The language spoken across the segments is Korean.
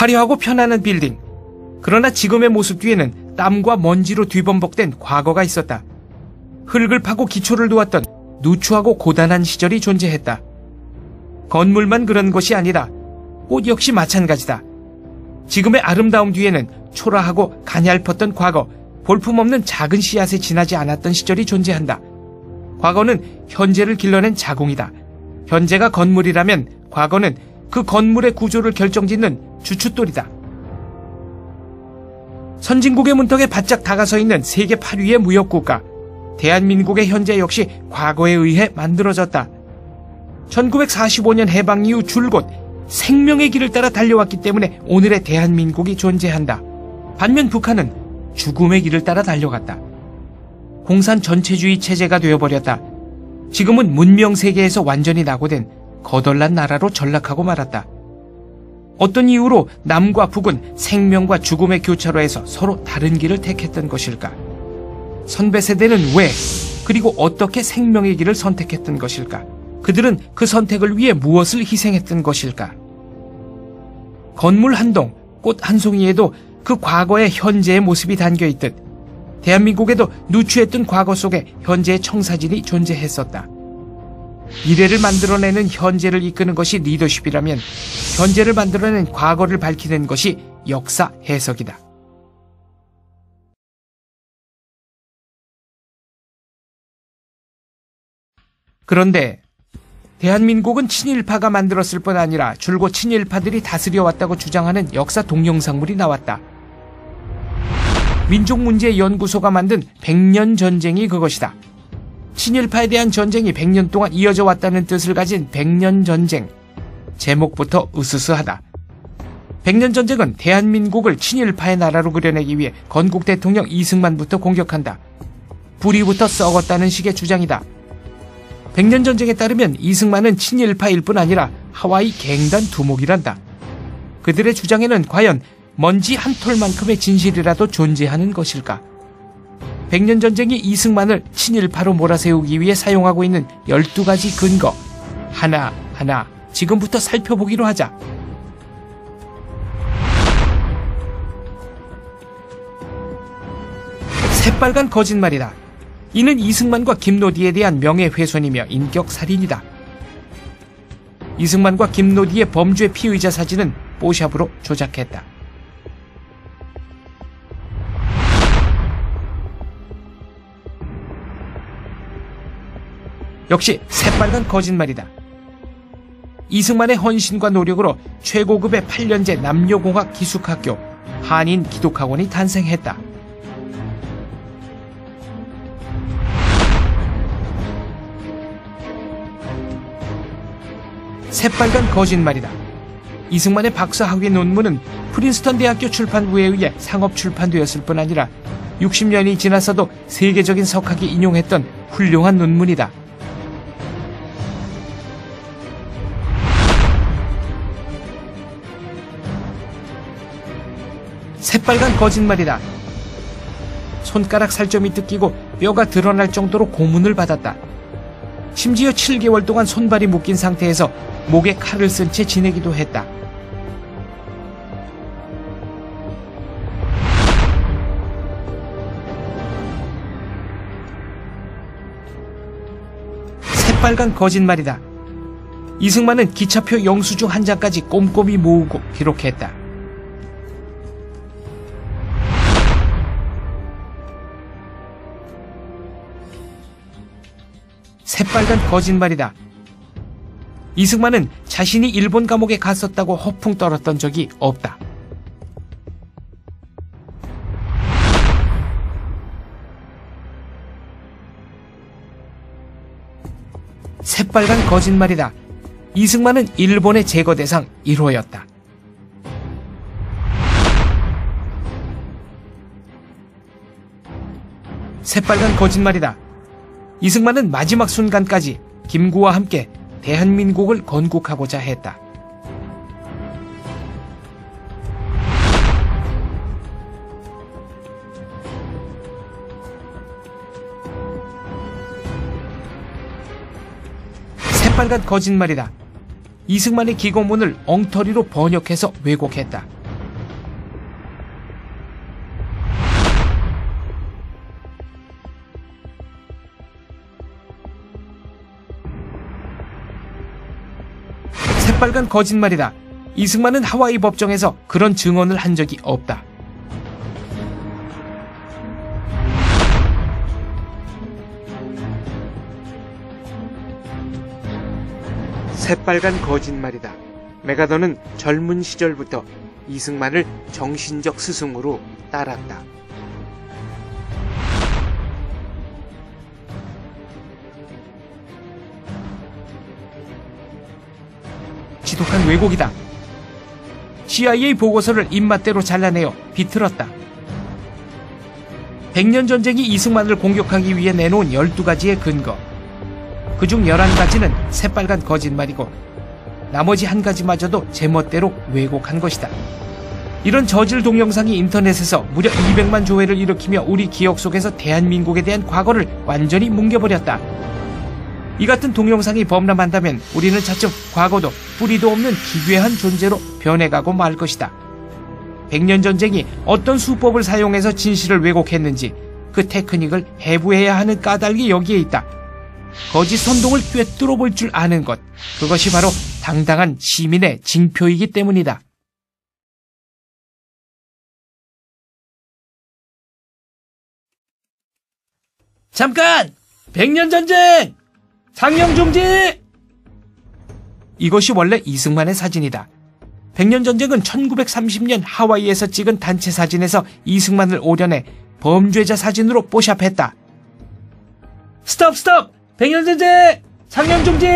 화려하고 편안한 빌딩. 그러나 지금의 모습 뒤에는 땀과 먼지로 뒤범벅된 과거가 있었다. 흙을 파고 기초를 놓았던 누추하고 고단한 시절이 존재했다. 건물만 그런 것이 아니다. 꽃 역시 마찬가지다. 지금의 아름다움 뒤에는 초라하고 가냘펐던 과거, 볼품없는 작은 씨앗에 지나지 않았던 시절이 존재한다. 과거는 현재를 길러낸 자궁이다. 현재가 건물이라면 과거는 그 건물의 구조를 결정짓는 주춧돌이다. 선진국의 문턱에 바짝 다가서 있는 세계 8위의 무역국가, 대한민국의 현재 역시 과거에 의해 만들어졌다. 1945년 해방 이후 줄곧 생명의 길을 따라 달려왔기 때문에 오늘의 대한민국이 존재한다. 반면 북한은 죽음의 길을 따라 달려갔다. 공산 전체주의 체제가 되어버렸다. 지금은 문명 세계에서 완전히 낙오된 거덜난 나라로 전락하고 말았다. 어떤 이유로 남과 북은 생명과 죽음의 교차로에서 서로 다른 길을 택했던 것일까? 선배 세대는 왜, 그리고 어떻게 생명의 길을 선택했던 것일까? 그들은 그 선택을 위해 무엇을 희생했던 것일까? 건물 한 동, 꽃 한 송이에도 그 과거의 현재의 모습이 담겨있듯 대한민국에도 누추했던 과거 속에 현재의 청사진이 존재했었다. 미래를 만들어내는 현재를 이끄는 것이 리더십이라면 현재를 만들어낸 과거를 밝히는 것이 역사 해석이다. 그런데 대한민국은 친일파가 만들었을 뿐 아니라 줄곧 친일파들이 다스려왔다고 주장하는 역사 동영상물이 나왔다. 민족문제연구소가 만든 100년 전쟁이 그것이다. 친일파에 대한 전쟁이 100년 동안 이어져 왔다는 뜻을 가진 100년 전쟁. 제목부터 으스스하다. 100년 전쟁은 대한민국을 친일파의 나라로 그려내기 위해 건국 대통령 이승만부터 공격한다. 뿌리부터 썩었다는 식의 주장이다. 100년 전쟁에 따르면 이승만은 친일파일 뿐 아니라 하와이 갱단 두목이란다. 그들의 주장에는 과연 먼지 한 톨만큼의 진실이라도 존재하는 것일까? 100년 전쟁이 이승만을 친일파로 몰아세우기 위해 사용하고 있는 12가지 근거 하나하나 지금부터 살펴보기로 하자. 새빨간 거짓말이다. 이는 이승만과 김노디에 대한 명예훼손이며 인격살인이다. 이승만과 김노디의 범죄 피의자 사진은 뽀샵으로 조작했다. 역시 새빨간 거짓말이다. 이승만의 헌신과 노력으로 최고급의 8년제 남녀공학 기숙학교 한인기독학원이 탄생했다. 새빨간 거짓말이다. 이승만의 박사학위 논문은 프린스턴 대학교 출판부에 의해 상업 출판되었을 뿐 아니라 60년이 지나서도 세계적인 석학이 인용했던 훌륭한 논문이다. 새빨간 거짓말이다. 손가락 살점이 뜯기고 뼈가 드러날 정도로 고문을 받았다. 심지어 7개월 동안 손발이 묶인 상태에서 목에 칼을 쓴 채 지내기도 했다. 새빨간 거짓말이다. 이승만은 기차표 영수증 한 장까지 꼼꼼히 모으고 기록했다. 새빨간 거짓말이다. 이승만은 자신이 일본 감옥에 갔었다고 허풍 떨었던 적이 없다. 새빨간 거짓말이다. 이승만은 일본의 제거 대상 1호였다. 새빨간 거짓말이다. 이승만은 마지막 순간까지 김구와 함께 대한민국을 건국하고자 했다. 새빨간 거짓말이다. 이승만의 기고문을 엉터리로 번역해서 왜곡했다. 새빨간 거짓말이다. 이승만은 하와이 법정에서 그런 증언을 한 적이 없다. 새빨간 거짓말이다. 메가더는 젊은 시절부터 이승만을 정신적 스승으로 따랐다. 지독한 왜곡이다. CIA 보고서를 입맛대로 잘라내어 비틀었다. 백년전쟁이 이승만을 공격하기 위해 내놓은 12가지의 근거. 그중 11가지는 새빨간 거짓말이고 나머지 1가지마저도 제멋대로 왜곡한 것이다. 이런 저질 동영상이 인터넷에서 무려 200만 조회를 일으키며 우리 기억 속에서 대한민국에 대한 과거를 완전히 뭉개버렸다. 이 같은 동영상이 범람한다면 우리는 차츰 과거도 뿌리도 없는 기괴한 존재로 변해가고 말 것이다. 백년전쟁이 어떤 수법을 사용해서 진실을 왜곡했는지 그 테크닉을 해부해야 하는 까닭이 여기에 있다. 거짓 선동을 꿰뚫어 볼 줄 아는 것, 그것이 바로 당당한 시민의 징표이기 때문이다. 잠깐! 백년전쟁! 상영중지! 이것이 원래 이승만의 사진이다. 백년전쟁은 1930년 하와이에서 찍은 단체 사진에서 이승만을 오려내 범죄자 사진으로 뽀샵했다. 스톱! 백년전쟁! 상영중지!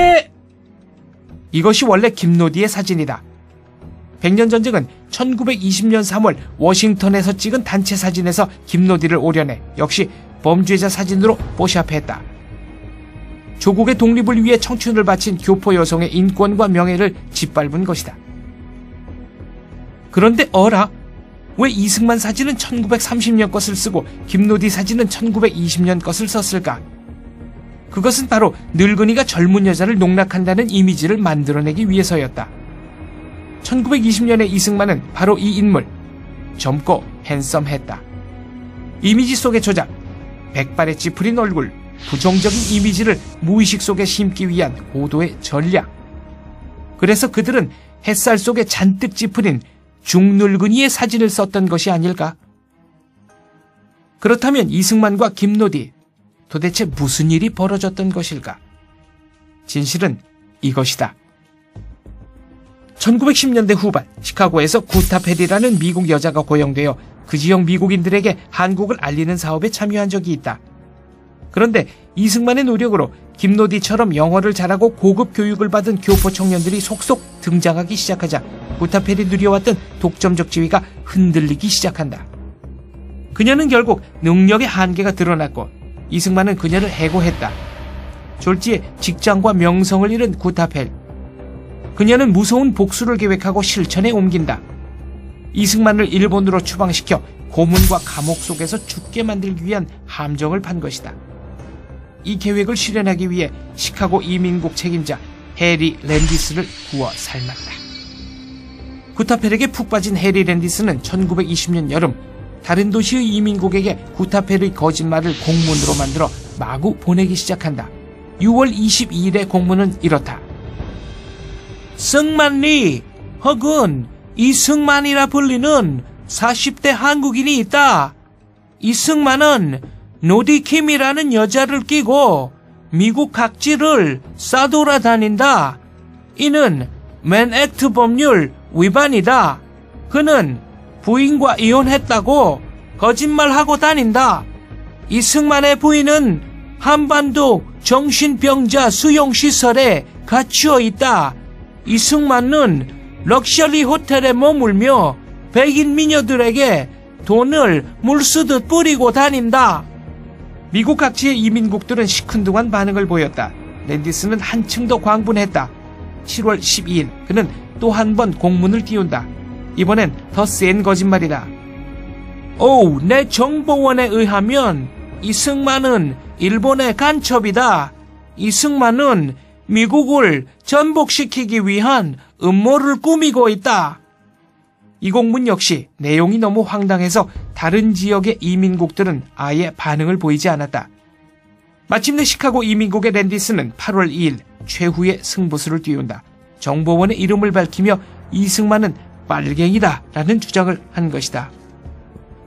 이것이 원래 김노디의 사진이다. 백년전쟁은 1920년 3월 워싱턴에서 찍은 단체 사진에서 김노디를 오려내 역시 범죄자 사진으로 뽀샵했다. 조국의 독립을 위해 청춘을 바친 교포 여성의 인권과 명예를 짓밟은 것이다. 그런데 어라? 왜 이승만 사진은 1930년 것을 쓰고 김노디 사진은 1920년 것을 썼을까? 그것은 바로 늙은이가 젊은 여자를 농락한다는 이미지를 만들어내기 위해서였다. 1920년의 이승만은 바로 이 인물, 젊고 핸섬했다. 이미지 속의 조작, 백발의 찌푸린 얼굴, 부정적인 이미지를 무의식 속에 심기 위한 고도의 전략. 그래서 그들은 햇살 속에 잔뜩 찌푸린 중늙은이의 사진을 썼던 것이 아닐까? 그렇다면 이승만과 김노디, 도대체 무슨 일이 벌어졌던 것일까? 진실은 이것이다. 1910년대 후반 시카고에서 구타 페리라는 미국 여자가 고용되어 그 지역 미국인들에게 한국을 알리는 사업에 참여한 적이 있다. 그런데 이승만의 노력으로 김노디처럼 영어를 잘하고 고급 교육을 받은 교포 청년들이 속속 등장하기 시작하자 구타 페리 누려왔던 독점적 지위가 흔들리기 시작한다. 그녀는 결국 능력의 한계가 드러났고 이승만은 그녀를 해고했다. 졸지에 직장과 명성을 잃은 구타펠. 그녀는 무서운 복수를 계획하고 실천에 옮긴다. 이승만을 일본으로 추방시켜 고문과 감옥 속에서 죽게 만들기 위한 함정을 판 것이다. 이 계획을 실현하기 위해 시카고 이민국 책임자 해리 랜디스를 구워 삶았다. 구타펠에게 푹 빠진 해리 랜디스는 1920년 여름 다른 도시의 이민국에게 구타펠의 거짓말을 공문으로 만들어 마구 보내기 시작한다. 6월 22일의 공문은 이렇다. 승만리 혹은 이승만이라 불리는 40대 한국인이 있다. 이승만은 노디킴이라는 여자를 끼고 미국 각지를 싸돌아다닌다. 이는 맨액트 법률 위반이다. 그는 부인과 이혼했다고 거짓말하고 다닌다. 이승만의 부인은 한반도 정신병자 수용시설에 갇혀 있다. 이승만은 럭셔리 호텔에 머물며 백인 미녀들에게 돈을 물쓰듯 뿌리고 다닌다. 미국 각지의 이민국들은 시큰둥한 반응을 보였다. 랜디스는 한층 더 광분했다. 7월 12일 그는 또 한 번 공문을 띄운다. 이번엔 더 센 거짓말이다. 내 정보원에 의하면 이승만은 일본의 간첩이다. 이승만은 미국을 전복시키기 위한 음모를 꾸미고 있다. 이 공문 역시 내용이 너무 황당해서 다른 지역의 이민국들은 아예 반응을 보이지 않았다. 마침내 시카고 이민국의 랜디스는 8월 2일 최후의 승부수를 띄운다. 정보원의 이름을 밝히며 이승만은 빨갱이다 라는 주장을 한 것이다.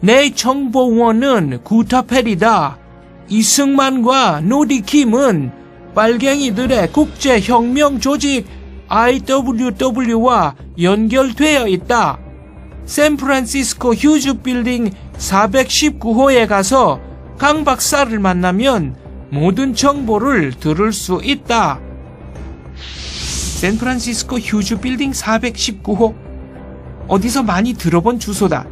내 정보원은 구타펠이다. 이승만과 노리킴은 빨갱이들의 국제혁명 조직 IWW와 연결되어 있다. 샌프란시스코 휴즈 빌딩 419호에 가서 강 박사를 만나면 모든 정보를 들을 수 있다. 샌프란시스코 휴즈 빌딩 419호? 어디서 많이 들어본 주소다.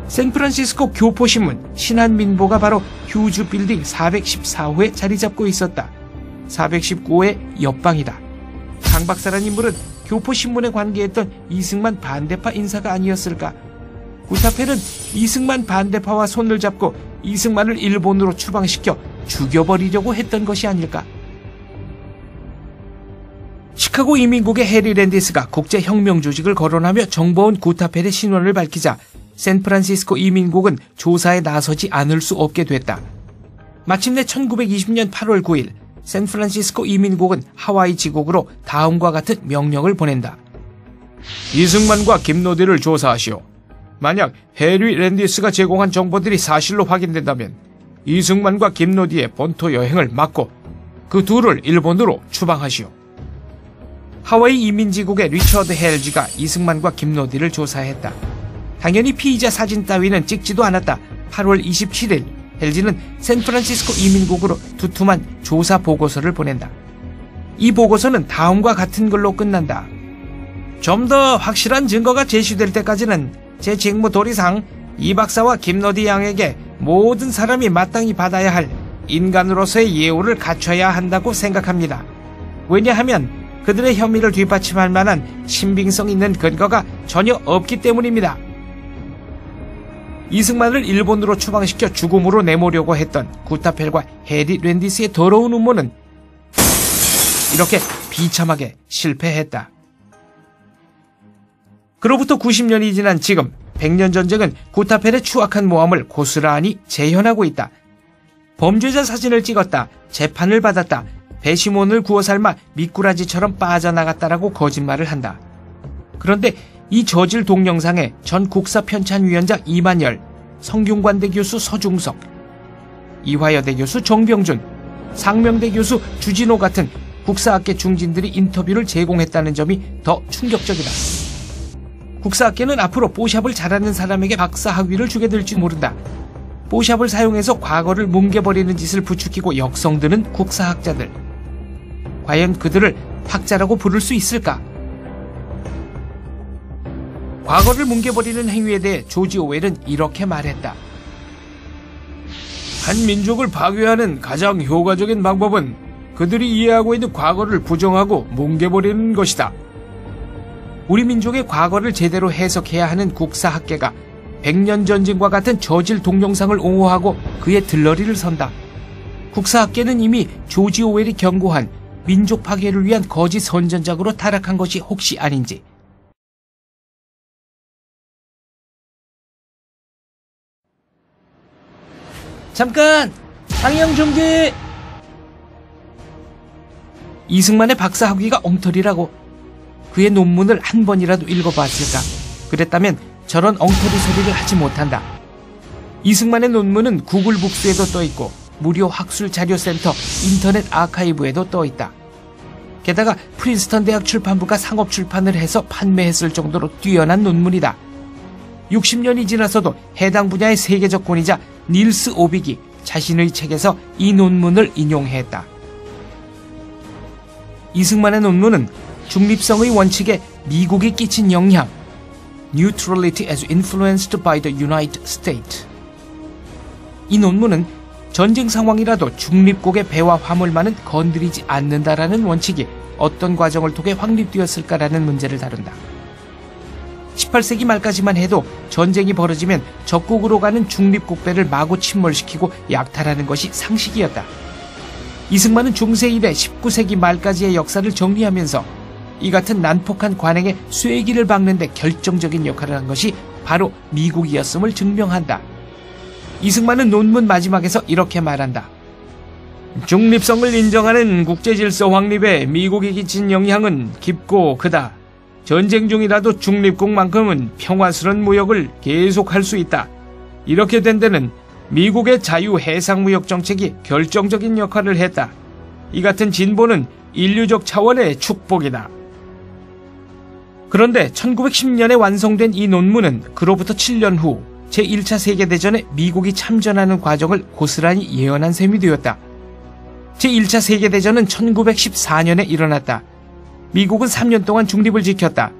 샌프란시스코 교포신문 신한민보가 바로 휴즈 빌딩 414호에 자리 잡고 있었다. 419호의 옆방이다. 강 박사란 인물은 교포신문에 관계했던 이승만 반대파 인사가 아니었을까? 구타펠은 이승만 반대파와 손을 잡고 이승만을 일본으로 추방시켜 죽여버리려고 했던 것이 아닐까? 시카고 이민국의 해리 랜디스가 국제혁명조직을 거론하며 정보원 구타펠의 신원을 밝히자 샌프란시스코 이민국은 조사에 나서지 않을 수 없게 됐다. 마침내 1920년 8월 9일 샌프란시스코 이민국은 하와이 지국으로 다음과 같은 명령을 보낸다. 이승만과 김노디를 조사하시오. 만약 해리 랜디스가 제공한 정보들이 사실로 확인된다면 이승만과 김노디의 본토 여행을 막고 그 둘을 일본으로 추방하시오. 하와이 이민지국의 리처드 헬지가 이승만과 김노디를 조사했다. 당연히 피의자 사진 따위는 찍지도 않았다. 8월 27일 헬지는 샌프란시스코 이민국으로 두툼한 조사 보고서를 보낸다. 이 보고서는 다음과 같은 걸로 끝난다. 좀 더 확실한 증거가 제시될 때까지는 제 직무 도리상 이 박사와 김노디 양에게 모든 사람이 마땅히 받아야 할 인간으로서의 예우를 갖춰야 한다고 생각합니다. 왜냐하면 그들의 혐의를 뒷받침할 만한 신빙성 있는 근거가 전혀 없기 때문입니다. 이승만을 일본으로 추방시켜 죽음으로 내모려고 했던 구타펠과 해리 랜디스의 더러운 음모는 이렇게 비참하게 실패했다. 그로부터 90년이 지난 지금 100년 전쟁은 구타펠의 추악한 모함을 고스란히 재현하고 있다. 범죄자 사진을 찍었다. 재판을 받았다. 배심원을 구워 삶아 미꾸라지처럼 빠져나갔다라고 거짓말을 한다. 그런데 이 저질 동영상에 전 국사편찬위원장 이만열, 성균관대 교수 서중석, 이화여대 교수 정병준, 상명대 교수 주진호 같은 국사학계 중진들이 인터뷰를 제공했다는 점이 더 충격적이다. 국사학계는 앞으로 뽀샵을 잘하는 사람에게 박사 학위를 주게 될지 모른다. 뽀샵을 사용해서 과거를 뭉개버리는 짓을 부추기고 역성드는 국사학자들. 과연 그들을 학자라고 부를 수 있을까? 과거를 뭉개버리는 행위에 대해 조지 오웰은 이렇게 말했다. 한 민족을 파괴하는 가장 효과적인 방법은 그들이 이해하고 있는 과거를 부정하고 뭉개버리는 것이다. 우리 민족의 과거를 제대로 해석해야 하는 국사학계가 100년 전쟁과 같은 저질 동영상을 옹호하고 그의 들러리를 선다. 국사학계는 이미 조지 오웰이 경고한 민족 파괴를 위한 거짓 선전작으로 타락한 것이 혹시 아닌지. 잠깐! 상영 중지! 이승만의 박사 학위가 엉터리라고. 그의 논문을 한 번이라도 읽어봤을까? 그랬다면 저런 엉터리 소리를 하지 못한다. 이승만의 논문은 구글 북스에도 떠있고 무료 학술 자료센터 인터넷 아카이브에도 떠있다. 게다가 프린스턴 대학 출판부가 상업 출판을 해서 판매했을 정도로 뛰어난 논문이다. 60년이 지나서도 해당 분야의 세계적 권위자 닐스 오빅이 자신의 책에서 이 논문을 인용했다. 이승만의 논문은 중립성의 원칙에 미국이 끼친 영향, Neutrality as influenced by the United States. 이 논문은 전쟁 상황이라도 중립국의 배와 화물만은 건드리지 않는다라는 원칙이 어떤 과정을 통해 확립되었을까라는 문제를 다룬다. 18세기 말까지만 해도 전쟁이 벌어지면 적국으로 가는 중립국배를 마구 침몰시키고 약탈하는 것이 상식이었다. 이승만은 중세 이래 19세기 말까지의 역사를 정리하면서 이 같은 난폭한 관행의 쐐기를 박는 데 결정적인 역할을 한 것이 바로 미국이었음을 증명한다. 이승만은 논문 마지막에서 이렇게 말한다. 중립성을 인정하는 국제질서 확립에 미국이 끼친 영향은 깊고 크다. 전쟁 중이라도 중립국만큼은 평화스런 무역을 계속할 수 있다. 이렇게 된 데는 미국의 자유 해상무역 정책이 결정적인 역할을 했다. 이 같은 진보는 인류적 차원의 축복이다. 그런데 1910년에 완성된 이 논문은 그로부터 7년 후 제1차 세계대전에 미국이 참전하는 과정을 고스란히 예언한 셈이 되었다. 제1차 세계대전은 1914년에 일어났다. 미국은 3년 동안 중립을 지켰다.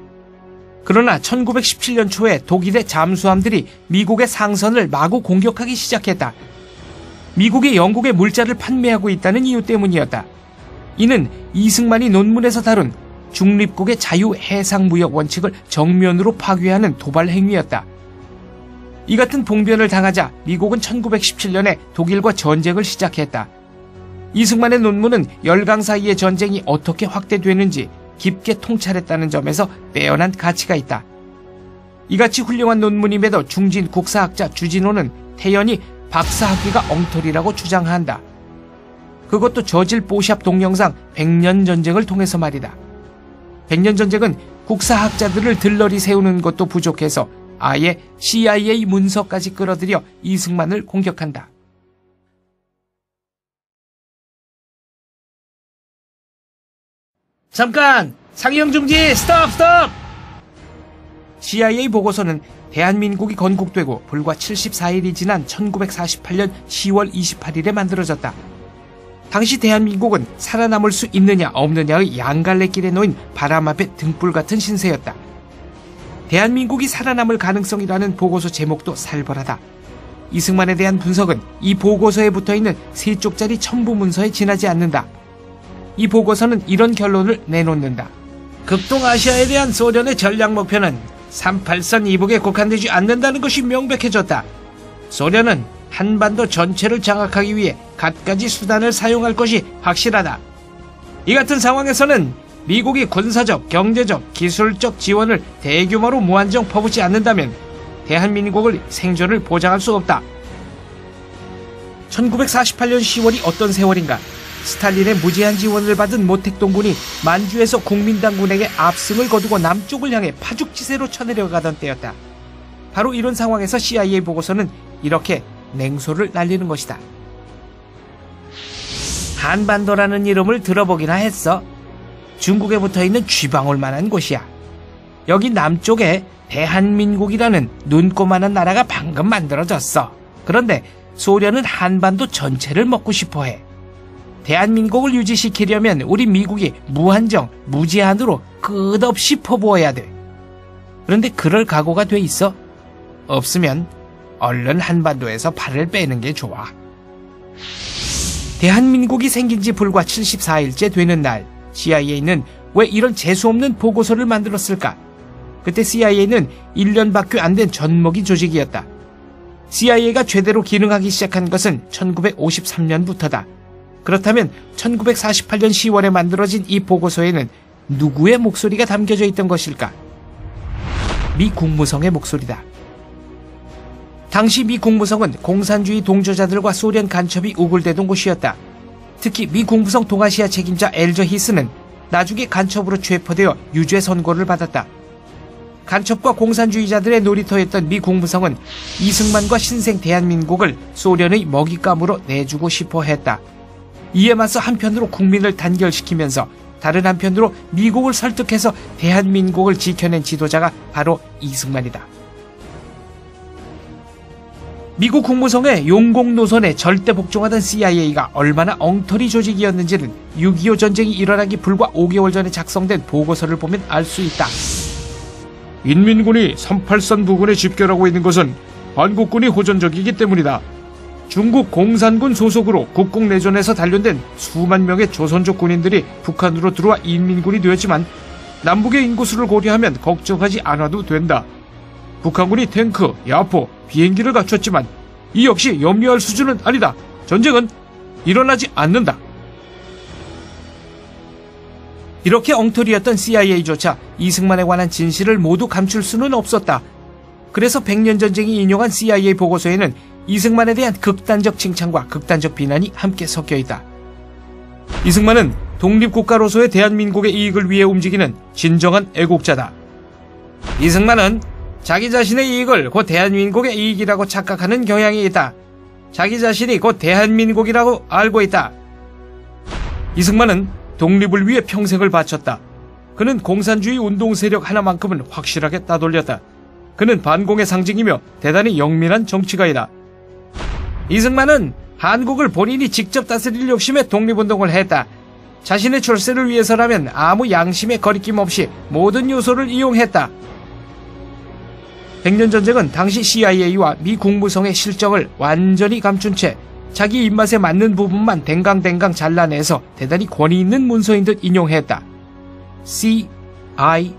그러나 1917년 초에 독일의 잠수함들이 미국의 상선을 마구 공격하기 시작했다. 미국이 영국에 물자를 판매하고 있다는 이유 때문이었다. 이는 이승만이 논문에서 다룬 중립국의 자유 해상무역 원칙을 정면으로 파괴하는 도발 행위였다. 이 같은 봉변을 당하자 미국은 1917년에 독일과 전쟁을 시작했다. 이승만의 논문은 열강 사이의 전쟁이 어떻게 확대되는지 깊게 통찰했다는 점에서 빼어난 가치가 있다. 이같이 훌륭한 논문임에도 중진 국사학자 주진호는 태연히 박사학위가 엉터리라고 주장한다. 그것도 저질 뽀샵 동영상 100년 전쟁을 통해서 말이다. 100년 전쟁은 국사학자들을 들러리 세우는 것도 부족해서 아예 CIA 문서까지 끌어들여 이승만을 공격한다. 잠깐! 상영 중지! 스톱! CIA 보고서는 대한민국이 건국되고 불과 74일이 지난 1948년 10월 28일에 만들어졌다. 당시 대한민국은 살아남을 수 있느냐 없느냐의 양갈래길에 놓인 바람 앞에 등불 같은 신세였다. 대한민국이 살아남을 가능성이라는 보고서 제목도 살벌하다. 이승만에 대한 분석은 이 보고서에 붙어있는 3쪽짜리 첨부문서에 지나지 않는다. 이 보고서는 이런 결론을 내놓는다. 극동아시아에 대한 소련의 전략 목표는 38선 이북에 국한되지 않는다는 것이 명백해졌다. 소련은 한반도 전체를 장악하기 위해 갖가지 수단을 사용할 것이 확실하다. 이 같은 상황에서는 미국이 군사적, 경제적, 기술적 지원을 대규모로 무한정 퍼붓지 않는다면 대한민국의 생존을 보장할 수 없다. 1948년 10월이 어떤 세월인가? 스탈린의 무제한 지원을 받은 모택동군이 만주에서 국민당군에게 압승을 거두고 남쪽을 향해 파죽지세로 쳐내려가던 때였다. 바로 이런 상황에서 CIA 보고서는 이렇게 냉소를 날리는 것이다. 한반도라는 이름을 들어보기나 했어. 중국에 붙어있는 쥐방울만한 곳이야. 여기 남쪽에 대한민국이라는 눈꼬만한 나라가 방금 만들어졌어. 그런데 소련은 한반도 전체를 먹고 싶어해. 대한민국을 유지시키려면 우리 미국이 무한정, 무제한으로 끝없이 퍼부어야 돼. 그런데 그럴 각오가 돼 있어? 없으면 얼른 한반도에서 발을 빼는 게 좋아. 대한민국이 생긴 지 불과 74일째 되는 날, CIA는 왜 이런 재수없는 보고서를 만들었을까? 그때 CIA는 1년밖에 안 된 젖먹이 조직이었다. CIA가 제대로 기능하기 시작한 것은 1953년부터다. 그렇다면 1948년 10월에 만들어진 이 보고서에는 누구의 목소리가 담겨져 있던 것일까? 미 국무성의 목소리다. 당시 미 국무성은 공산주의 동조자들과 소련 간첩이 우글대던 곳이었다. 특히 미 국무성 동아시아 책임자 엘저 히스는 나중에 간첩으로 체포되어 유죄 선고를 받았다. 간첩과 공산주의자들의 놀이터였던 미 국무성은 이승만과 신생 대한민국을 소련의 먹잇감으로 내주고 싶어 했다. 이에 맞서 한편으로 국민을 단결시키면서 다른 한편으로 미국을 설득해서 대한민국을 지켜낸 지도자가 바로 이승만이다. 미국 국무성의 용공 노선에 절대 복종하던 CIA가 얼마나 엉터리 조직이었는지는 6.25 전쟁이 일어나기 불과 5개월 전에 작성된 보고서를 보면 알 수 있다. 인민군이 38선 부근에 집결하고 있는 것은 한국군이 호전적이기 때문이다. 중국 공산군 소속으로 국共내전에서 단련된 수만 명의 조선족 군인들이 북한으로 들어와 인민군이 되었지만 남북의 인구수를 고려하면 걱정하지 않아도 된다. 북한군이 탱크, 야포, 비행기를 갖췄지만 이 역시 염려할 수준은 아니다. 전쟁은 일어나지 않는다. 이렇게 엉터리였던 CIA조차 이승만에 관한 진실을 모두 감출 수는 없었다. 그래서 100년 전쟁이 인용한 CIA 보고서에는 이승만에 대한 극단적 칭찬과 극단적 비난이 함께 섞여 있다. 이승만은 독립국가로서의 대한민국의 이익을 위해 움직이는 진정한 애국자다. 이승만은 자기 자신의 이익을 곧 대한민국의 이익이라고 착각하는 경향이 있다. 자기 자신이 곧 대한민국이라고 알고 있다. 이승만은 독립을 위해 평생을 바쳤다. 그는 공산주의 운동 세력 하나만큼은 확실하게 따돌렸다. 그는 반공의 상징이며 대단히 영민한 정치가이다. 이승만은 한국을 본인이 직접 다스릴 욕심에 독립운동을 했다. 자신의 출세를 위해서라면 아무 양심의 거리낌 없이 모든 요소를 이용했다. 백년전쟁은 당시 CIA와 미 국무성의 실정을 완전히 감춘 채 자기 입맛에 맞는 부분만 댕강댕강 잘라내서 대단히 권위 있는 문서인 듯 인용했다. CIA.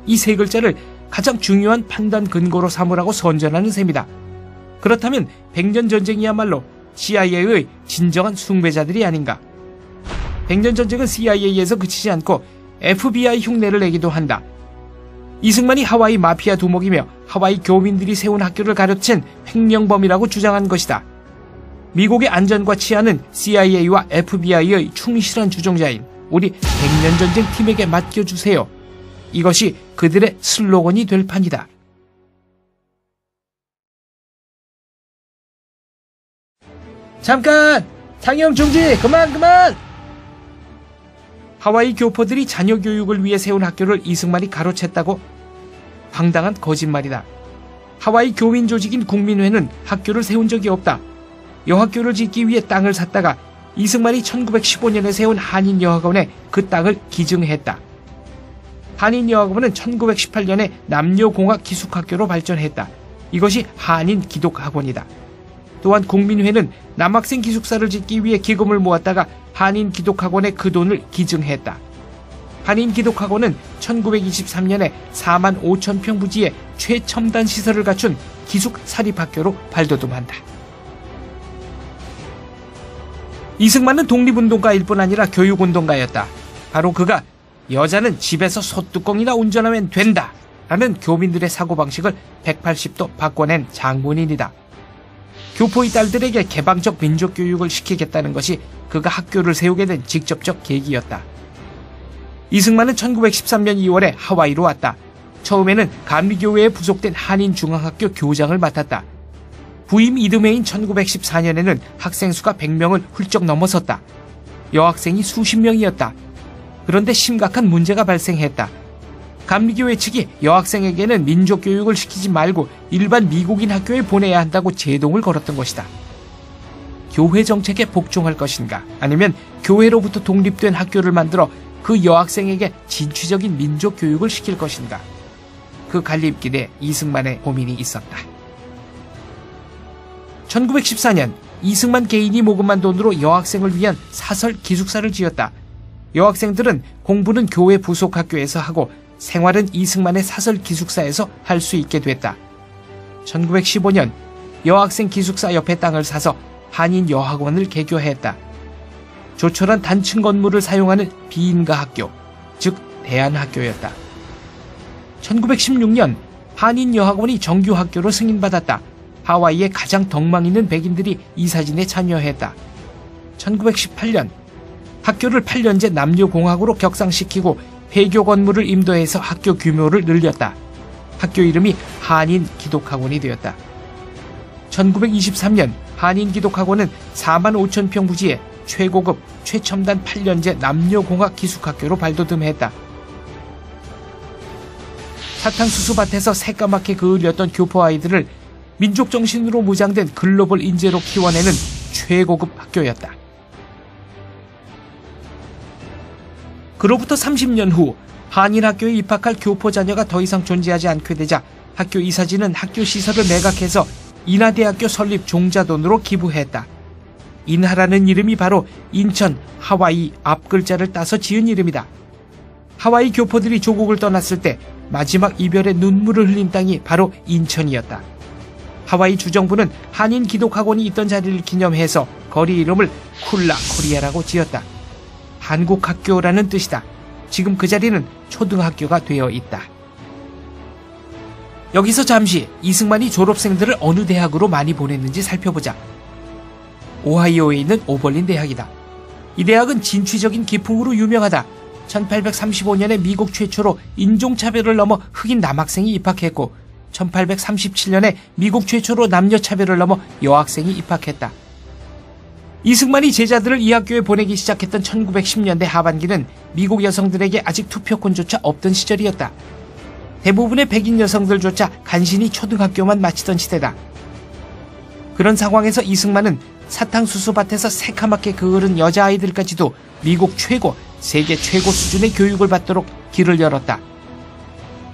이 세 글자를 가장 중요한 판단 근거로 삼으라고 선전하는 셈이다. 그렇다면 백년전쟁이야말로 CIA의 진정한 숭배자들이 아닌가. 백년전쟁은 CIA에서 그치지 않고 FBI 흉내를 내기도 한다. 이승만이 하와이 마피아 두목이며 하와이 교민들이 세운 학교를 가로챈 횡령범이라고 주장한 것이다. 미국의 안전과 치안은 CIA와 FBI의 충실한 주종자인 우리 백년전쟁 팀에게 맡겨주세요. 이것이 그들의 슬로건이 될 판이다. 잠깐! 상영 중지! 그만! 하와이 교포들이 자녀 교육을 위해 세운 학교를 이승만이 가로챘다고? 황당한 거짓말이다. 하와이 교민 조직인 국민회는 학교를 세운 적이 없다. 여학교를 짓기 위해 땅을 샀다가 이승만이 1915년에 세운 한인여학원에 그 땅을 기증했다. 한인여학원은 1918년에 남녀공학 기숙학교로 발전했다. 이것이 한인기독학원이다. 또한 국민회는 남학생 기숙사를 짓기 위해 기금을 모았다가 한인기독학원에 그 돈을 기증했다. 한인기독학원은 1923년에 4만 5천 평 부지에 최첨단 시설을 갖춘 기숙사립학교로 발돋움한다. 이승만은 독립운동가일 뿐 아니라 교육운동가였다. 바로 그가 여자는 집에서 소뚜껑이나 운전하면 된다 라는 교민들의 사고방식을 180도 바꿔낸 장본인이다. 교포의 딸들에게 개방적 민족교육을 시키겠다는 것이 그가 학교를 세우게 된 직접적 계기였다. 이승만은 1913년 2월에 하와이로 왔다. 처음에는 감리교회에 부속된 한인중앙학교 교장을 맡았다. 부임 이듬해인 1914년에는 학생 수가 100명을 훌쩍 넘어섰다. 여학생이 수십 명이었다. 그런데 심각한 문제가 발생했다. 감리교회 측이 여학생에게는 민족교육을 시키지 말고 일반 미국인 학교에 보내야 한다고 제동을 걸었던 것이다. 교회 정책에 복종할 것인가, 아니면 교회로부터 독립된 학교를 만들어 그 여학생에게 진취적인 민족교육을 시킬 것인가. 그 갈림길에 이승만의 고민이 있었다. 1914년 이승만 개인이 모금한 돈으로 여학생을 위한 사설 기숙사를 지었다. 여학생들은 공부는 교회 부속 학교에서 하고 생활은 이승만의 사설 기숙사에서 할 수 있게 됐다. 1915년 여학생 기숙사 옆에 땅을 사서 한인 여학원을 개교했다. 조촐한 단층 건물을 사용하는 비인가 학교, 즉 대안학교였다. 1916년 한인 여학원이 정규 학교로 승인받았다. 하와이의 가장 덕망 있는 백인들이 이 사진에 참여했다. 1918년 학교를 8년제 남녀공학으로 격상시키고 폐교 건물을 임도해서 학교 규모를 늘렸다. 학교 이름이 한인기독학원이 되었다. 1923년 한인기독학원은 4만 5천 평 부지에 최고급 최첨단 8년제 남녀공학 기숙학교로 발돋움했다. 사탕수수밭에서 새까맣게 그을렸던 교포 아이들을 민족정신으로 무장된 글로벌 인재로 키워내는 최고급 학교였다. 그로부터 30년 후 한인학교에 입학할 교포 자녀가 더 이상 존재하지 않게 되자 학교 이사진은 학교 시설을 매각해서 인하대학교 설립 종자돈으로 기부했다. 인하라는 이름이 바로 인천, 하와이 앞글자를 따서 지은 이름이다. 하와이 교포들이 조국을 떠났을 때 마지막 이별의 눈물을 흘린 땅이 바로 인천이었다. 하와이 주정부는 한인 기독학원이 있던 자리를 기념해서 거리 이름을 쿨라 코리아라고 지었다. 한국학교라는 뜻이다. 지금 그 자리는 초등학교가 되어 있다. 여기서 잠시 이승만이 졸업생들을 어느 대학으로 많이 보냈는지 살펴보자. 오하이오에 있는 오벌린 대학이다. 이 대학은 진취적인 기풍으로 유명하다. 1835년에 미국 최초로 인종차별을 넘어 흑인 남학생이 입학했고 1837년에 미국 최초로 남녀차별을 넘어 여학생이 입학했다. 이승만이 제자들을 이 학교에 보내기 시작했던 1910년대 하반기는 미국 여성들에게 아직 투표권조차 없던 시절이었다. 대부분의 백인 여성들조차 간신히 초등학교만 마치던 시대다. 그런 상황에서 이승만은 사탕수수밭에서 새카맣게 게으른 여자아이들까지도 미국 최고, 세계 최고 수준의 교육을 받도록 길을 열었다.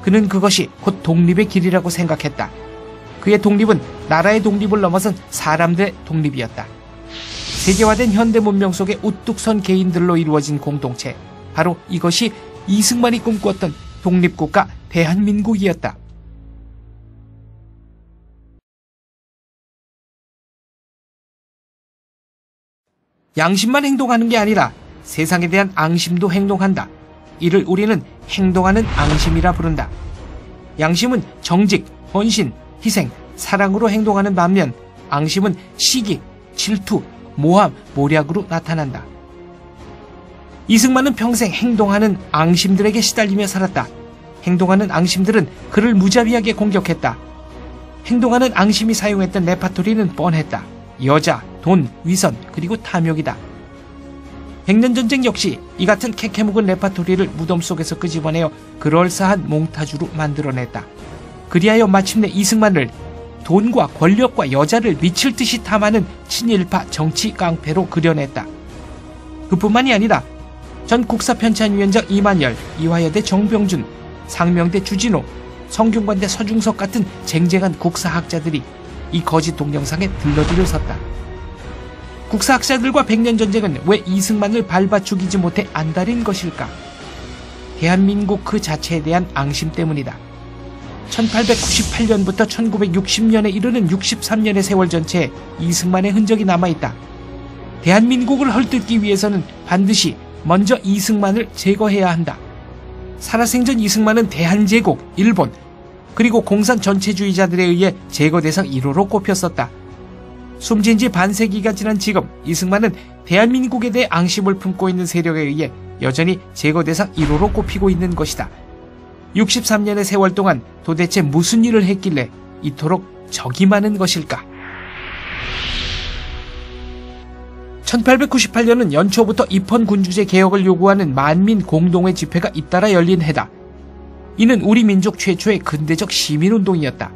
그는 그것이 곧 독립의 길이라고 생각했다. 그의 독립은 나라의 독립을 넘어선 사람들의 독립이었다. 세계화된 현대 문명 속에 우뚝 선 개인들로 이루어진 공동체. 바로 이것이 이승만이 꿈꾸었던 독립국가 대한민국이었다. 양심만 행동하는 게 아니라 세상에 대한 앙심도 행동한다. 이를 우리는 행동하는 앙심이라 부른다. 양심은 정직, 헌신, 희생, 사랑으로 행동하는 반면 앙심은 시기, 질투, 모함, 모략으로 나타난다. 이승만은 평생 행동하는 앙심들에게 시달리며 살았다. 행동하는 앙심들은 그를 무자비하게 공격했다. 행동하는 앙심이 사용했던 레파토리는 뻔했다. 여자, 돈, 위선, 그리고 탐욕이다. 백년전쟁 역시 이 같은 캐캐묵은 레파토리를 무덤 속에서 끄집어내어 그럴싸한 몽타주로 만들어냈다. 그리하여 마침내 이승만을 돈과 권력과 여자를 미칠 듯이 탐하는 친일파 정치 깡패로 그려냈다. 그뿐만이 아니라 전 국사편찬위원장 이만열, 이화여대 정병준, 상명대 주진호, 성균관대 서중석 같은 쟁쟁한 국사학자들이 이 거짓 동영상에 들러리를 섰다. 국사학자들과 백년전쟁은 왜 이승만을 밟아 죽이지 못해 안달인 것일까? 대한민국 그 자체에 대한 앙심 때문이다. 1898년부터 1960년에 이르는 63년의 세월 전체에 이승만의 흔적이 남아있다. 대한민국을 헐뜯기 위해서는 반드시 먼저 이승만을 제거해야 한다. 살아생전 이승만은 대한제국, 일본, 그리고 공산 전체주의자들에 의해 제거 대상 1호로 꼽혔었다. 숨진 지 반세기가 지난 지금 이승만은 대한민국에 대해 앙심을 품고 있는 세력에 의해 여전히 제거 대상 1호로 꼽히고 있는 것이다. 63년의 세월 동안 도대체 무슨 일을 했길래 이토록 적이 많은 것일까? 1898년은 연초부터 입헌군주제 개혁을 요구하는 만민 공동회 집회가 잇따라 열린 해다. 이는 우리 민족 최초의 근대적 시민운동이었다.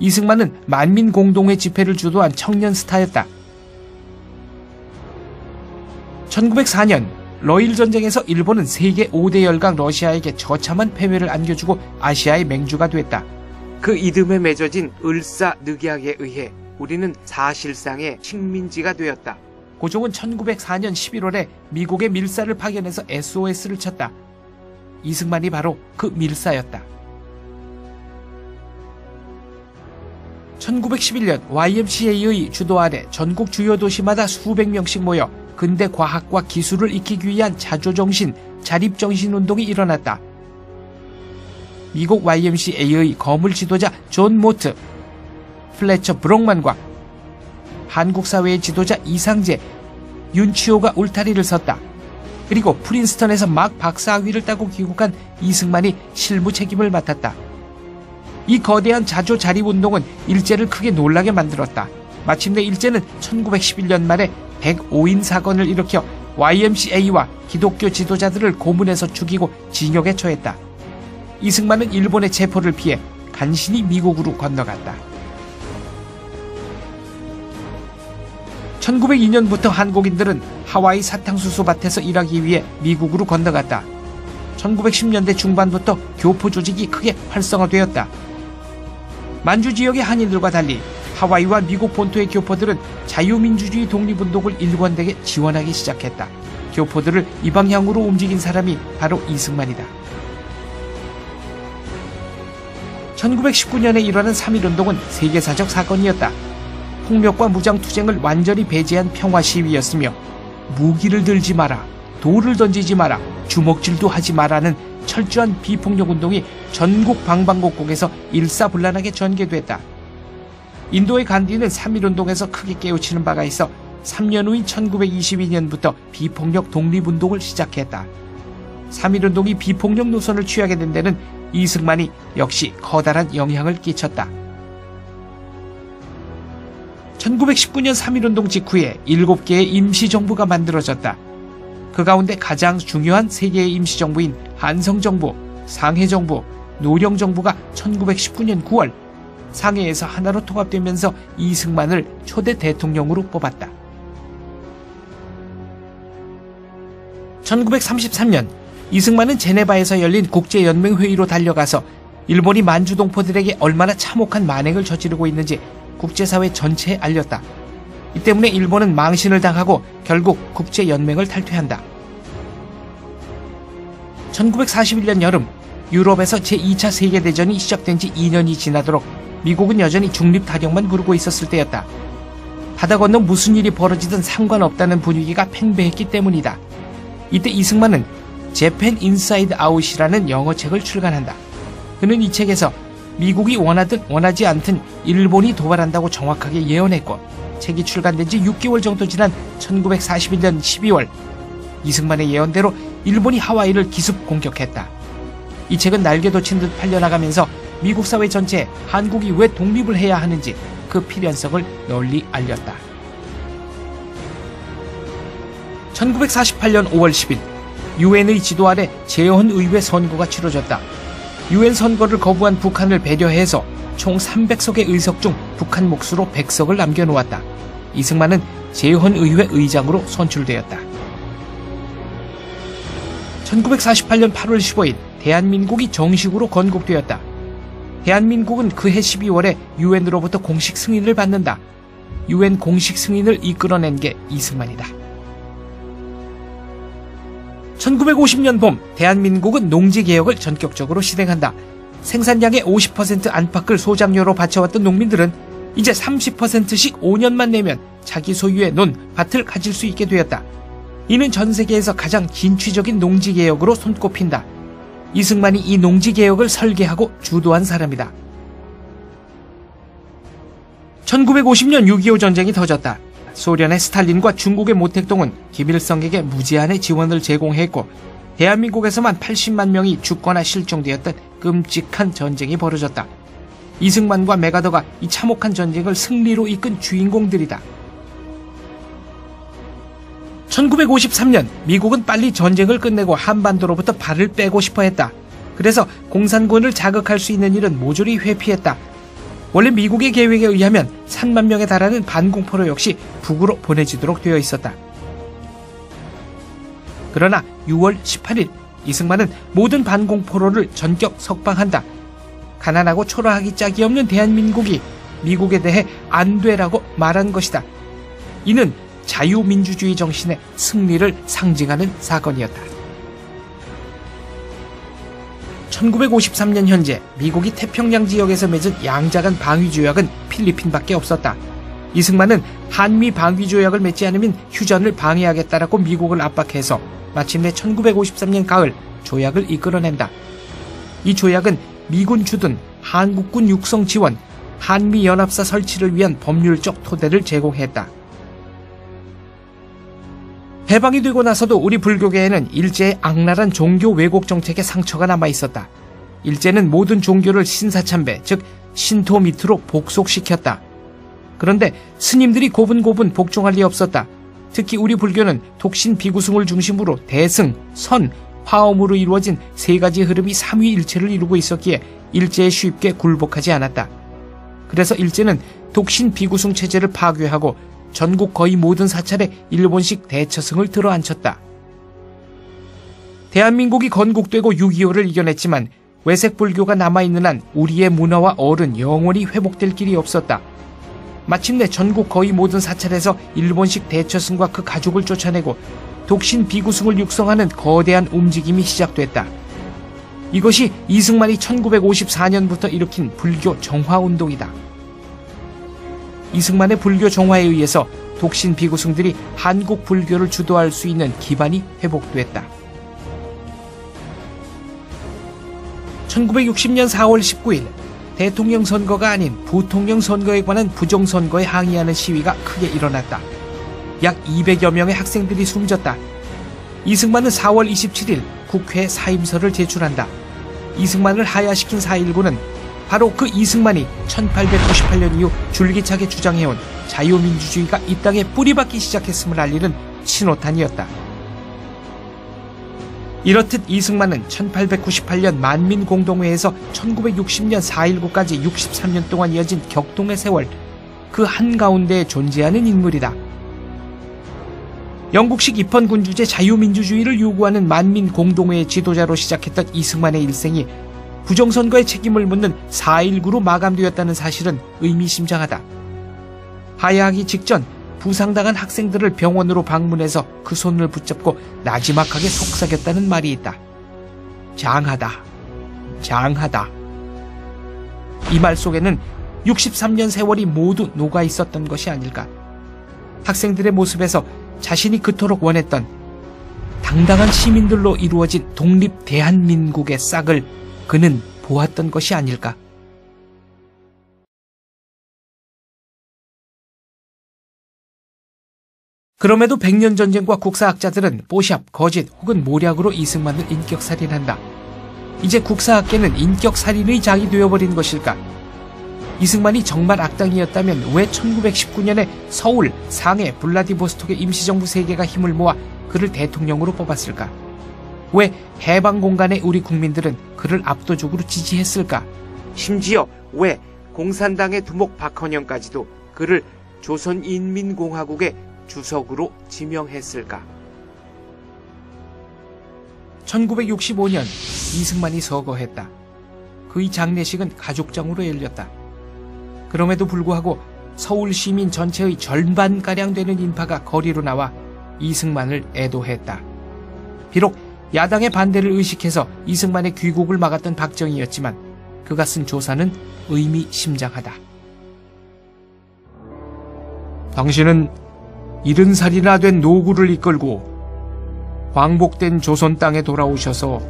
이승만은 만민 공동회 집회를 주도한 청년 스타였다. 1904년 러일 전쟁에서 일본은 세계 5대 열강 러시아에게 처참한 패배를 안겨주고 아시아의 맹주가 됐다. 그 이듬해 맺어진 을사늑약에 의해 우리는 사실상의 식민지가 되었다. 고종은 1904년 11월에 미국의 밀사를 파견해서 SOS를 쳤다. 이승만이 바로 그 밀사였다. 1911년 YMCA의 주도 아래 전국 주요 도시마다 수백 명씩 모여 근대 과학과 기술을 익히기 위한 자조정신, 자립정신 운동이 일어났다. 미국 YMCA의 거물 지도자 존 모트, 플래처 브록만과 한국 사회의 지도자 이상재, 윤치호가 울타리를 섰다. 그리고 프린스턴에서 막 박사학위를 따고 귀국한 이승만이 실무 책임을 맡았다. 이 거대한 자조 자립운동은 일제를 크게 놀라게 만들었다. 마침내 일제는 1911년 말에 105인 사건을 일으켜 YMCA와 기독교 지도자들을 고문해서 죽이고 징역에 처했다. 이승만은 일본의 체포를 피해 간신히 미국으로 건너갔다. 1902년부터 한국인들은 하와이 사탕수수밭에서 일하기 위해 미국으로 건너갔다. 1910년대 중반부터 교포 조직이 크게 활성화되었다. 만주 지역의 한인들과 달리 하와이와 미국 본토의 교포들은 자유민주주의 독립운동을 일관되게 지원하기 시작했다. 교포들을 이 방향으로 움직인 사람이 바로 이승만이다. 1919년에 일어난 3.1운동은 세계사적 사건이었다. 폭력과 무장투쟁을 완전히 배제한 평화시위였으며 무기를 들지 마라, 돌을 던지지 마라, 주먹질도 하지 마라는 철저한 비폭력운동이 전국 방방곡곡에서 일사불란하게 전개됐다. 인도의 간디는 3.1운동에서 크게 깨우치는 바가 있어 3년 후인 1922년부터 비폭력 독립운동을 시작했다. 3.1운동이 비폭력 노선을 취하게 된 데는 이승만이 역시 커다란 영향을 끼쳤다. 1919년 3.1운동 직후에 7개의 임시정부가 만들어졌다. 그 가운데 가장 중요한 3개의 임시정부인 한성정부, 상해정부, 노령정부가 1919년 9월 상해에서 하나로 통합되면서 이승만을 초대 대통령으로 뽑았다. 1933년 이승만은 제네바에서 열린 국제연맹회의로 달려가서 일본이 만주동포들에게 얼마나 참혹한 만행을 저지르고 있는지 국제사회 전체에 알렸다. 이 때문에 일본은 망신을 당하고 결국 국제연맹을 탈퇴한다. 1941년 여름 유럽에서 제2차 세계대전이 시작된 지 2년이 지나도록 미국은 여전히 중립 타령만 부르고 있었을 때였다. 바다 건너 무슨 일이 벌어지든 상관없다는 분위기가 팽배했기 때문이다. 이때 이승만은 재팬 인사이드 아웃이라는 영어책을 출간한다. 그는 이 책에서 미국이 원하든 원하지 않든 일본이 도발한다고 정확하게 예언했고 책이 출간된 지 6개월 정도 지난 1941년 12월 이승만의 예언대로 일본이 하와이를 기습 공격했다. 이 책은 날개도 친 듯 팔려나가면서 미국 사회 전체에 한국이 왜 독립을 해야 하는지 그 필연성을 널리 알렸다. 1948년 5월 10일 유엔의 지도 아래 재헌의회 선거가 치러졌다. 유엔 선거를 거부한 북한을 배려해서 총 300석의 의석 중 북한 몫으로 100석을 남겨놓았다. 이승만은 재헌의회 의장으로 선출되었다. 1948년 8월 15일 대한민국이 정식으로 건국되었다. 대한민국은 그해 12월에 유엔으로부터 공식 승인을 받는다. 유엔 공식 승인을 이끌어낸 게 이승만이다. 1950년 봄 대한민국은 농지개혁을 전격적으로 실행한다. 생산량의 50% 안팎을 소작료로 바쳐왔던 농민들은 이제 30%씩 5년만 내면 자기 소유의 논, 밭을 가질 수 있게 되었다. 이는 전 세계에서 가장 진취적인 농지개혁으로 손꼽힌다. 이승만이 이 농지개혁을 설계하고 주도한 사람이다. 1950년 6.25 전쟁이 터졌다. 소련의 스탈린과 중국의 모택동은 김일성에게 무제한의 지원을 제공했고 대한민국에서만 80만 명이 죽거나 실종되었던 끔찍한 전쟁이 벌어졌다. 이승만과 메가더가 이 참혹한 전쟁을 승리로 이끈 주인공들이다. 1953년 미국은 빨리 전쟁을 끝내고 한반도로부터 발을 빼고 싶어 했다. 그래서 공산군을 자극할 수 있는 일은 모조리 회피했다. 원래 미국의 계획에 의하면 3만 명에 달하는 반공포로 역시 북으로 보내지도록 되어 있었다. 그러나 6월 18일 이승만은 모든 반공포로를 전격 석방한다. 가난하고 초라하기 짝이 없는 대한민국이 미국에 대해 안 되라고 말한 것이다. 이는 자유민주주의 정신의 승리를 상징하는 사건이었다. 1953년 현재 미국이 태평양 지역에서 맺은 양자간 방위조약은 필리핀밖에 없었다. 이승만은 한미 방위조약을 맺지 않으면 휴전을 방해하겠다라고 미국을 압박해서 마침내 1953년 가을 조약을 이끌어낸다. 이 조약은 미군 주둔, 한국군 육성 지원, 한미연합사 설치를 위한 법률적 토대를 제공했다. 해방이 되고 나서도 우리 불교계에는 일제의 악랄한 종교 왜곡 정책의 상처가 남아있었다. 일제는 모든 종교를 신사참배, 즉 신토 밑으로 복속시켰다. 그런데 스님들이 고분고분 복종할 리 없었다. 특히 우리 불교는 독신 비구승을 중심으로 대승, 선, 화엄으로 이루어진 세 가지 흐름이 삼위일체를 이루고 있었기에 일제에 쉽게 굴복하지 않았다. 그래서 일제는 독신 비구승 체제를 파괴하고 전국 거의 모든 사찰에 일본식 대처승을 들어앉혔다. 대한민국이 건국되고 6.25를 이겨냈지만 외색 불교가 남아있는 한 우리의 문화와 어른 영원히 회복될 길이 없었다. 마침내 전국 거의 모든 사찰에서 일본식 대처승과 그 가족을 쫓아내고 독신 비구승을 육성하는 거대한 움직임이 시작됐다. 이것이 이승만이 1954년부터 일으킨 불교 정화운동이다. 이승만의 불교 정화에 의해서 독신 비구승들이 한국 불교를 주도할 수 있는 기반이 회복됐다. 1960년 4월 19일 대통령 선거가 아닌 부통령 선거에 관한 부정선거에 항의하는 시위가 크게 일어났다. 약 200여 명의 학생들이 숨졌다. 이승만은 4월 27일 국회에 사임서를 제출한다. 이승만을 하야시킨 4.19는 바로 그 이승만이 1898년 이후 줄기차게 주장해온 자유민주주의가 이 땅에 뿌리박기 시작했음을 알리는 신호탄이었다. 이렇듯 이승만은 1898년 만민공동회에서 1960년 4.19까지 63년 동안 이어진 격동의 세월, 그 한가운데에 존재하는 인물이다. 영국식 입헌군주제 자유민주주의를 요구하는 만민공동회의 지도자로 시작했던 이승만의 일생이 부정선거의 책임을 묻는 4.19로 마감되었다는 사실은 의미심장하다. 하야하기 직전 부상당한 학생들을 병원으로 방문해서 그 손을 붙잡고 나지막하게 속삭였다는 말이 있다. 장하다. 장하다. 이 말 속에는 63년 세월이 모두 녹아 있었던 것이 아닐까. 학생들의 모습에서 자신이 그토록 원했던 당당한 시민들로 이루어진 독립 대한민국의 싹을 그는 보았던 것이 아닐까. 그럼에도 백년전쟁과 국사학자들은 뽀샵, 거짓 혹은 모략으로 이승만을 인격살인한다. 이제 국사학계는 인격살인의 장이 되어버린 것일까? 이승만이 정말 악당이었다면 왜 1919년에 서울, 상해, 블라디보스톡의 임시정부 3개가 힘을 모아 그를 대통령으로 뽑았을까? 왜 해방공간의 우리 국민들은 그를 압도적으로 지지했을까? 심지어 왜 공산당의 두목 박헌영까지도 그를 조선인민공화국의 주석으로 지명했을까? 1965년 이승만이 서거했다. 그의 장례식은 가족장으로 열렸다. 그럼에도 불구하고 서울 시민 전체의 절반가량 되는 인파가 거리로 나와 이승만을 애도했다. 비록 야당의 반대를 의식해서 이승만의 귀국을 막았던 박정희였지만 그가 쓴 조사는 의미심장하다. 당신은 70살이나 된 노구를 이끌고 광복된 조선 땅에 돌아오셔서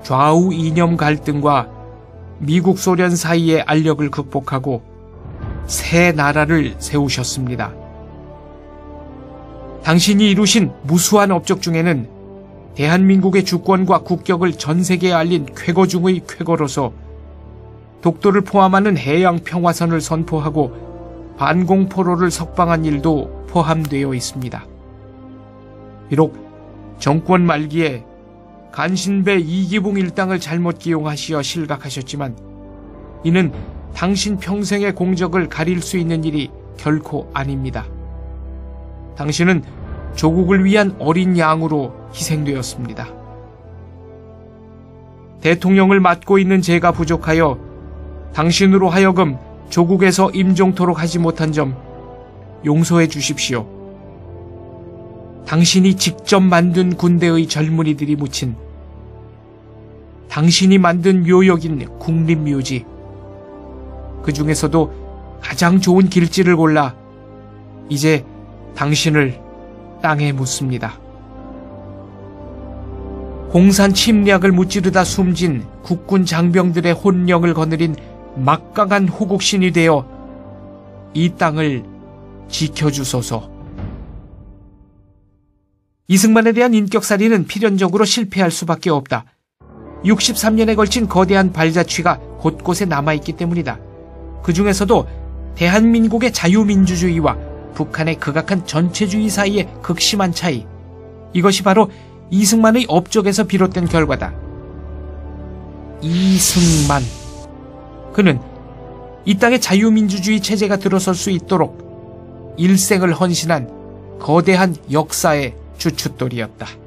좌우 이념 갈등과 미국 소련 사이의 알력을 극복하고 새 나라를 세우셨습니다. 당신이 이루신 무수한 업적 중에는 대한민국의 주권과 국격을 전 세계에 알린 쾌거 중의 쾌거로서 독도를 포함하는 해양 평화선을 선포하고 반공포로를 석방한 일도 포함되어 있습니다. 비록 정권 말기에 간신배 이기붕 일당을 잘못 기용하시어 실각하셨지만 이는 당신 평생의 공적을 가릴 수 있는 일이 결코 아닙니다. 당신은 조국을 위한 어린 양으로 희생되었습니다. 대통령을 맡고 있는 제가 부족하여 당신으로 하여금 조국에서 임종토록 하지 못한 점 용서해 주십시오. 당신이 직접 만든 군대의 젊은이들이 묻힌 당신이 만든 묘역인 국립묘지, 그 중에서도 가장 좋은 길지를 골라 이제 당신을 땅에 묻습니다. 공산 침략을 무찌르다 숨진 국군 장병들의 혼령을 거느린 막강한 호국신이 되어 이 땅을 지켜주소서. 이승만에 대한 인격살인은 필연적으로 실패할 수밖에 없다. 63년에 걸친 거대한 발자취가 곳곳에 남아있기 때문이다. 그 중에서도 대한민국의 자유민주주의와 북한의 극악한 전체주의 사이의 극심한 차이, 이것이 바로 이승만의 업적에서 비롯된 결과다. 이승만, 그는 이 땅에 자유민주주의 체제가 들어설 수 있도록 일생을 헌신한 거대한 역사의 주춧돌이었다.